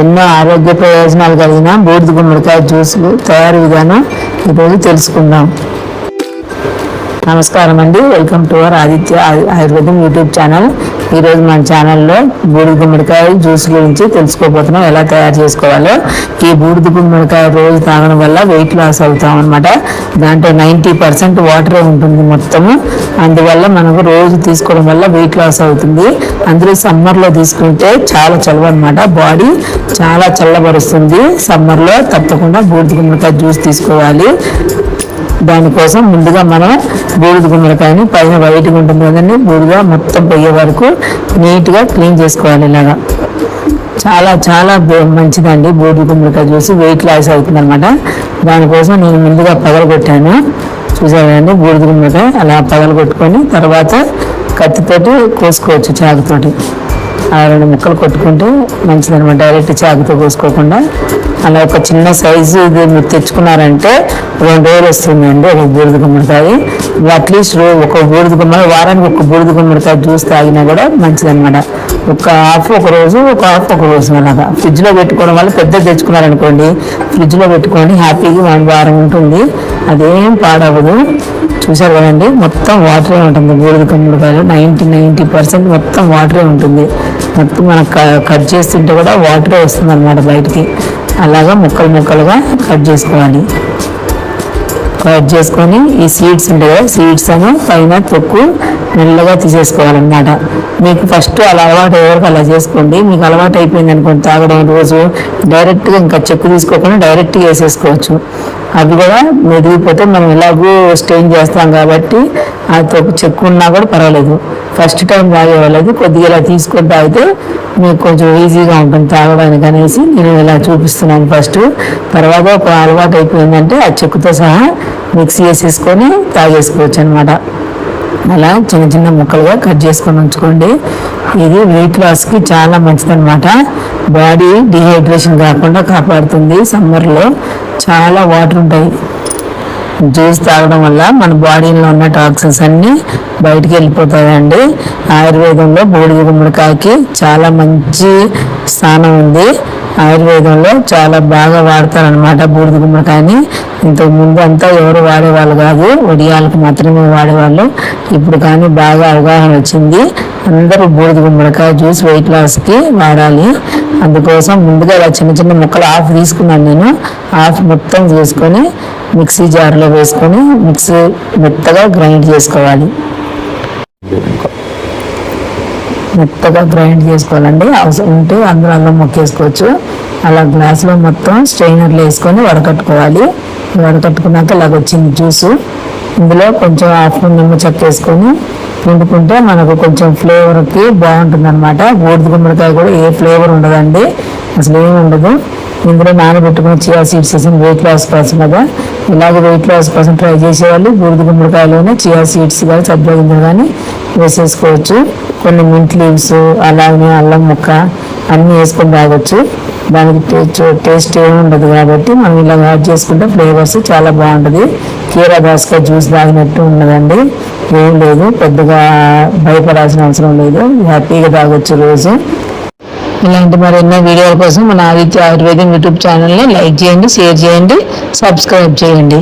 ఎన్నో ఆరోగ్య ప్రయోజనాలు కలిగిన బూడిద గుమ్మడికాయ జ్యూసులు తయారు విధానం ఈరోజు తెలుసుకుందాం. నమస్కారం అండి, వెల్కమ్ టు అవర్ ఆదిత్య ఆయుర్వేదం యూట్యూబ్ ఛానల్. ఈరోజు మన ఛానల్లో బూడిద గుమ్మడికాయ జ్యూస్ గురించి తెలుసుకోబోతున్నాం, ఎలా తయారు చేసుకోవాలో. ఈ బూడిద గుమ్మడికాయ రోజు తాగడం వల్ల వెయిట్ లాస్ అవుతాం అనమాట. దాంట్లో 90% వాటరే ఉంటుంది మొత్తము. అందువల్ల మనకు రోజు తీసుకోవడం వల్ల వెయిట్ లాస్ అవుతుంది. అందులో సమ్మర్లో తీసుకుంటే చాలా చలువ అనమాట, బాడీ చాలా చల్లబరుస్తుంది. సమ్మర్లో తప్పకుండా బూడిద గుమ్మడికాయ జ్యూస్ తీసుకోవాలి. దానికోసం ముందుగా మనం బూడిద గుమ్మడికాయని పైన వైట్గా ఉంటుంది కదండి, బూడిద మొత్తం పోయే వరకు నీట్గా క్లీన్ చేసుకోవాలి. ఇలాగా చాలా చాలా మంచిదండి బూడిద గుమ్మడికాయ జ్యూస్, వెయిట్ లాస్ అవుతుంది అనమాట. దానికోసం నేను ముందుగా పగలగొట్టాను, చూసారండి. బూడిద గుమ్మడికాయ అలా పగలగొట్టుకొని తర్వాత కత్తితోటి కోసుకోవచ్చు, చాకుతోటి. ఆ 2 ముక్కలు కొట్టుకుంటే మంచిదనమాట, డైరెక్ట్ చాకుతో కోసుకోకుండా. అలా ఒక చిన్న సైజు ఇది మీరు తెచ్చుకున్నారంటే 2 రోజులు వస్తుందండి ఒక బూడిద గుమ్మడికాయ. అట్లీస్ట్ ఒక బూడిద గుమ్మడి వారానికి ఒక బూడిద గుమ్మడికాయ జ్యూస్ తాగినా కూడా మంచిదనమాట. ఒక హాఫ్ ఒక రోజు, ఒక హాఫ్ ఒక రోజు. అలాగా ఫ్రిడ్జ్లో పెట్టుకోవడం వల్ల పెద్దది తెచ్చుకున్నారనుకోండి, ఫ్రిడ్జ్లో పెట్టుకొని హ్యాపీగా 1 వారం ఉంటుంది, అదేం పాడవదు. చూసారు కదండి, మొత్తం వాటరే ఉంటుంది బూడిద గుమ్మడికాయలు. 90% మొత్తం వాటరే ఉంటుంది. మొత్తం మనం కట్ చేస్తుంటే కూడా వాటరే వస్తుంది అనమాట బయటికి. అలాగా ముక్కలు ముక్కలుగా కట్ చేసుకోవాలి. కట్ చేసుకొని ఈ సీడ్స్ ఉంటాయి కదా, సీడ్స్ అని పైన తొక్కు మెల్లగా తీసేసుకోవాలన్నమాట. మీకు ఫస్ట్ అలా అలవాటు ఎవరికి అలా చేసుకోండి. మీకు అలవాటు అయిపోయింది అనుకోండి తాగడం రోజు, డైరెక్ట్గా ఇంకా చెక్కు తీసుకోకుండా డైరెక్ట్గా వేసేసుకోవచ్చు. అవి కూడా మెదిగిపోతే మనం ఎలాగూ స్టెయిన్ చేస్తాం కాబట్టి ఆ తొక్కు చెక్కు ఉన్నా కూడా పర్వాలేదు. ఫస్ట్ టైం తాగేవాళ్ళది కొద్దిగా ఇలా తీసుకొని తాగితే మీకు కొంచెం ఈజీగా ఉంటుంది తాగడానికి అనేసి నేను ఇలా చూపిస్తున్నాను ఫస్ట్. తర్వాత ఒక అలవాటు అయిపోయిందంటే ఆ చెక్కుతో సహా మిక్సీ వేసేసుకొని తాగేసుకోవచ్చు అనమాట. అలా చిన్న చిన్న ముక్కలుగా కట్ చేసుకొని ఉంచుకోండి. ఇది వెయిట్ లాస్కి చాలా మంచిదన్నమాట. బాడీ డిహైడ్రేషన్ కాకుండా కాపాడుతుంది. సమ్మర్లో చాలా వాటర్ ఉంటాయి. జ్యూస్ తాగడం వల్ల మన బాడీలో ఉన్న టాక్సిన్స్ అన్నీ బయటికి వెళ్ళిపోతాయండి. ఆయుర్వేదంలో బూడిద గుమ్మడికాయకి చాలా మంచి స్థానం ఉంది. ఆయుర్వేదంలో చాలా బాగా వాడతారనమాట బూడిద గుమ్మడికాయని. ఇంతకు ముందు అంతా ఎవరు వాడేవాళ్ళు కాదు, వడియాలకు మాత్రమే వాడేవాళ్ళు. ఇప్పుడు కానీ బాగా అవగాహన వచ్చింది. అందరూ బూడిద గుమ్మడికాయ జ్యూస్ వెయిట్ లాస్కి వాడాలి. అందుకోసం ముందుగా ఇలా చిన్న చిన్న ముక్కలు హాఫ్ తీసుకున్నాను నేను. హాఫ్ మొత్తం చేసుకొని మిక్సీ జార్లో వేసుకొని మెత్తగా గ్రైండ్ చేసుకోవాలి. మెత్తగా గ్రైండ్ చేసుకోవాలండి. అవసరం ఉంటే అందులో అల్లం మొక్కేసుకోవచ్చు. అలా గ్లాసులో మొత్తం స్ట్రైనర్లో వేసుకొని వడకట్టుకోవాలి. వడకట్టుకున్నాక ఇలాగ వచ్చింది జ్యూసు. ఇందులో కొంచెం హాఫ్ నిమ్మ చెక్క వేసుకొని పిండుకుంటే మనకు కొంచెం ఫ్లేవర్కి బాగుంటుంది అనమాట. బూడిద గుమ్మడికాయ కూడా ఏ ఫ్లేవర్ ఉండదండి, అసలు ఏమి ఉండదు. ఇందులో నానబెట్టుకుని చియా సీడ్స్ వేసిన వెయిట్ లాస్ కోసం కదా. ఇలాగ వెయిట్ లాస్ కోసం ట్రై చేసేవాళ్ళు బూడిద గుమ్మడికాయలోనే చియా సీడ్స్ కానీ సబ్జా గింజలు కానీ వేసేసుకోవచ్చు. కొన్ని మింట్ లీవ్స్ అలాగే అల్లం ముక్క అన్నీ వేసుకొని తాగొచ్చు. దానికి టేస్ట్ ఏమి ఉండదు కాబట్టి మనం ఇలా యాడ్ చేసుకుంటే ఫ్లేవర్స్ చాలా బాగుంటుంది. కీరా దోసకాయ జ్యూస్ తాగినట్టు ఉన్నదండి, ఏం లేదు, పెద్దగా భయపడాల్సిన అవసరం లేదు, హ్యాపీగా తాగొచ్చు రోజు. ఇలాంటి మరెన్నో వీడియోల కోసం మన ఆదిత్య ఆయుర్వేదం యూట్యూబ్ ఛానల్ని లైక్ చేయండి, షేర్ చేయండి, సబ్స్క్రైబ్ చేయండి.